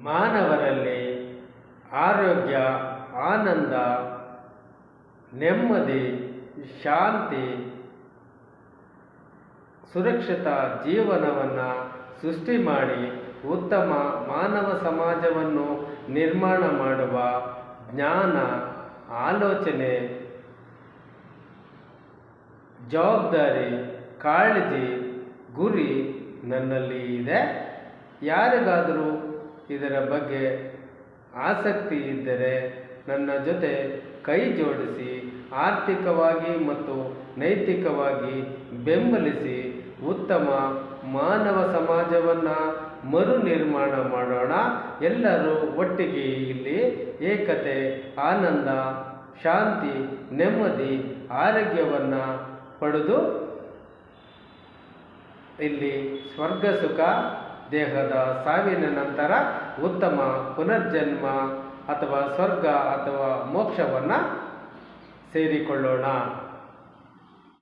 ಮಾನವರಲ್ಲಿ ಆರೋಗ್ಯ, ಆನಂದ, ನೆಮ್ಮದಿ, ಶಾಂತಿ, ಸುರಕ್ಷಿತ ಜೀವನವನ್ನು ಸೃಷ್ಟಿ ಮಾಡಿ ಉತ್ತಮ ಮಾನವ ಸಮಾಜವನ್ನು ನಿರ್ಮಾಣ ಮಾಡುವ ಜ್ಞಾನ, ಆಲೋಚನೆ, ಜವಾಬ್ದಾರಿ, ಕಾಳಜಿ, ಗುರಿ ನನ್ನಲ್ಲಿ ಇದೆ. ಯಾರಿಗಾದರೂ ಇದರ ಬಗ್ಗೆ ಆಸಕ್ತಿ ಇದ್ದರೆ ನನ್ನ ಜೊತೆ ಕೈ ಜೋಡಿಸಿ ಆರ್ಥಿಕವಾಗಿ ಮತ್ತು ನೈತಿಕವಾಗಿ ಬೆಂಬಲಿಸಿ ಉತ್ತಮ ಮಾನವ ಸಮಾಜವನ್ನು ಮರು ನಿರ್ಮಾಣ ಮಾಡೋಣ. ಎಲ್ಲರೂ ಒಟ್ಟಿಗೆ ಇಲ್ಲಿ ಏಕತೆ, ಆನಂದ, ಶಾಂತಿ, ನೆಮ್ಮದಿ, ಆರೋಗ್ಯವನ್ನು ಪಡೆದು ಇಲ್ಲಿ ಸ್ವರ್ಗ ಸುಖ, ದೇಹದ ಸಾವಿನ ನಂತರ ಉತ್ತಮ ಪುನರ್ಜನ್ಮ ಅಥವಾ ಸ್ವರ್ಗ ಅಥವಾ ಮೋಕ್ಷವನ್ನು ಸೇರಿಕೊಳ್ಳೋಣ.